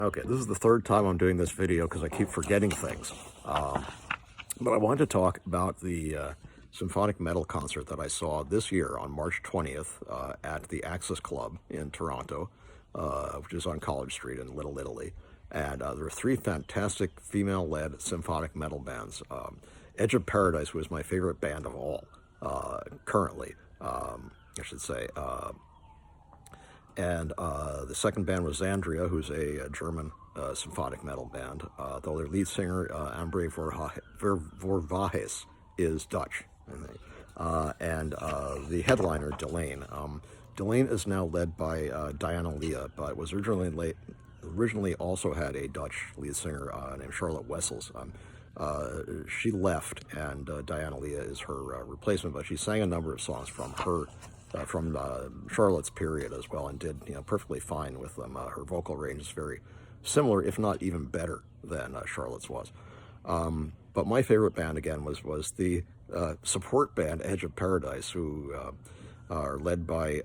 Okay, this is the third time I'm doing this video because I keep forgetting things. But I wanted to talk about the symphonic metal concert that I saw this year on March 20th at the Axis Club in Toronto, which is on College Street in Little Italy. And there were three fantastic female-led symphonic metal bands. Edge of Paradise, who is my favorite band of all, currently, I should say. And the second band was Xandria, who's a German symphonic metal band, though their lead singer, Ambre Vorvahes, is Dutch. And the headliner, Delain. Delain is now led by Diana Leah, but was originally also had a Dutch lead singer named Charlotte Wessels. She left, and Diana Leah is her replacement, but she sang a number of songs from her Charlotte's period as well, and did perfectly fine with them. Her vocal range is very similar, if not even better than Charlotte's was. But my favorite band again was the support band Edge of Paradise, who are led by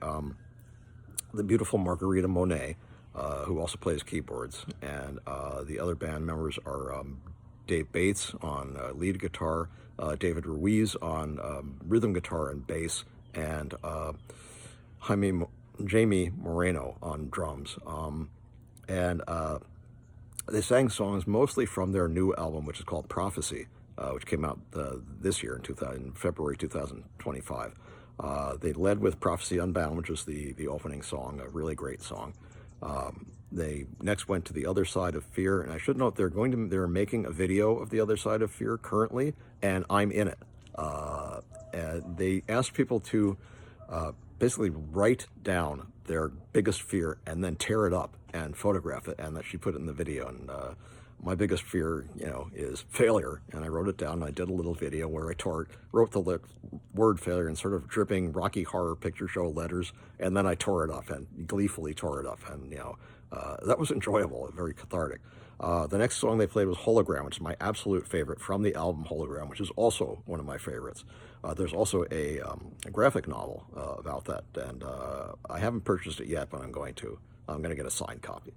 the beautiful Margarita Monet, who also plays keyboards, and the other band members are Dave Bates on lead guitar, David Ruiz on rhythm guitar and bass, and Jamie Moreno on drums. And they sang songs mostly from their new album, which is called Prophecy, which came out this year in February 2025. They led with Prophecy Unbound, which is the opening song, a really great song. They next went to The Other Side of Fear, and I should note they're making a video of The Other Side of Fear currently, and I'm in it. And they asked people to basically write down their biggest fear and then tear it up and photograph it, and that she put it in the video. And my biggest fear, is failure, and I wrote it down. And I did a little video where I wrote the word failure in sort of dripping Rocky Horror Picture Show letters, and then I tore it up and gleefully tore it up, and that was enjoyable, very cathartic. The next song they played was Hologram, which is my absolute favorite from the album Hologram, which is also one of my favorites. There's also a graphic novel about that, and I haven't purchased it yet, but I'm going to. I'm going to get a signed copy.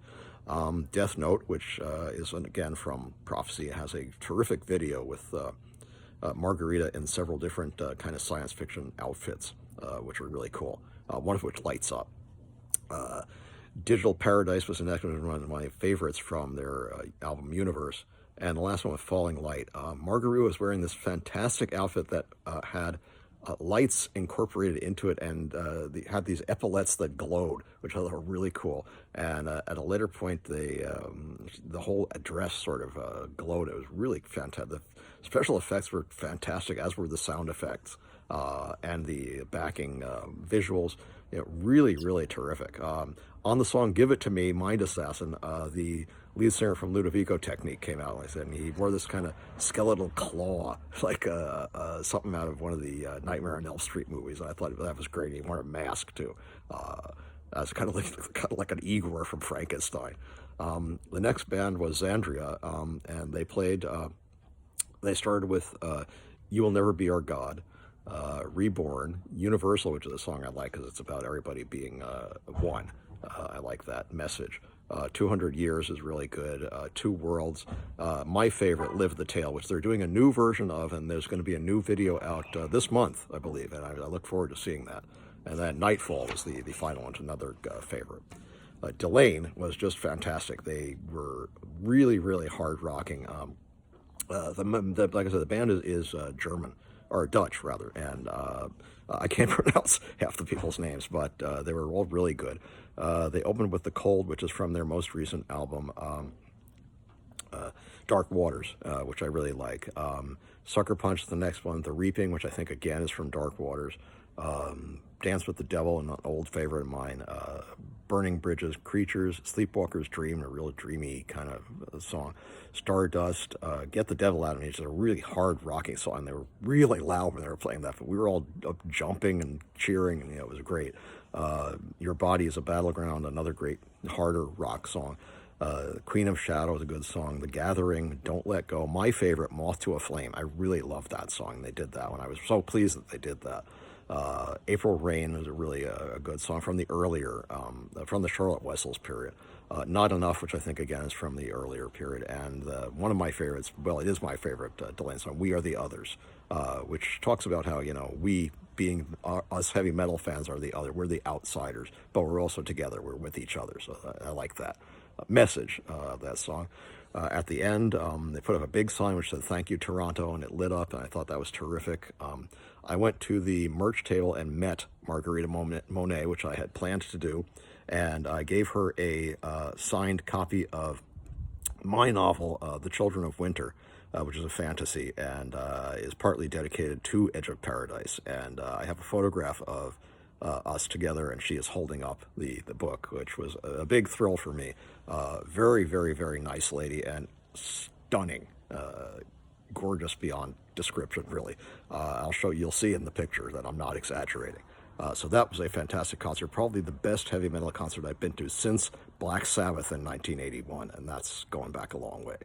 Death Note, which is, again, from Prophecy, has a terrific video with Margarita in several different kind of science fiction outfits, which are really cool, one of which lights up. Digital Paradise was one of my favorites from their album Universe. And the last one was Falling Light. Margarita was wearing this fantastic outfit that had lights incorporated into it, and had these epaulets that glowed, which I thought were really cool. And at a later point, the whole dress sort of glowed. It was really fantastic. The special effects were fantastic, as were the sound effects and the backing visuals. Really, really terrific. On the song Give It To Me, Mind Assassin, the lead singer from Ludovico Technique came out, and he wore this kind of skeletal claw, like something out of one of the Nightmare on Elm Street movies. I thought that was great. He wore a mask, too. As kind of like an Igor from Frankenstein. The next band was Xandria, and they started with You Will Never Be Our God, Reborn, Universal, which is a song I like because it's about everybody being one. I like that message. 200 Years is really good. Two Worlds. My favorite, Live the Tale, which they're doing a new version of, and there's going to be a new video out this month, I believe, and I look forward to seeing that. And then Nightfall was the final one, another favorite. Delain was just fantastic. They were really, really hard rocking. Like I said, the band is German, or Dutch rather, and I can't pronounce half the people's names, but they were all really good. They opened with The Cold, which is from their most recent album, Dark Waters, which I really like. Sucker Punch is the next one. The Reaping, which I think again is from Dark Waters. Dance with the Devil, an old favorite of mine. Burning Bridges, Creatures, Sleepwalker's Dream, a real dreamy kind of song. Stardust, Get the Devil Out of Me, which is a really hard rocking song. They were really loud when they were playing that, but we were all up jumping and cheering, and it was great. Your Body is a Battleground, another great harder rock song. Queen of Shadow is a good song. The Gathering, Don't Let Go. My favorite, Moth to a Flame. I really love that song. They did that one. I was so pleased that they did that. April Rain is a really a good song from the earlier, from the Charlotte Wessels period. Not Enough, which I think, again, is from the earlier period. And one of my favorites, well, it is my favorite Delain song, We Are the Others, which talks about how, we, being us heavy metal fans, are the other. We're the outsiders, but we're also together. We're with each other. So I like that message, that song. At the end, they put up a big sign which said, "Thank you, Toronto," and it lit up, and I thought that was terrific. I went to the merch table and met Margarita Monet, which I had planned to do, and I gave her a signed copy of my novel, The Children of Winter, which is a fantasy and is partly dedicated to Edge of Paradise. And I have a photograph of us together, and she is holding up the book, which was a big thrill for me. Very, very, very nice lady, and stunning, gorgeous beyond description, really. You'll see in the picture that I'm not exaggerating. So that was a fantastic concert, probably the best heavy metal concert I've been to since Black Sabbath in 1981, and that's going back a long way.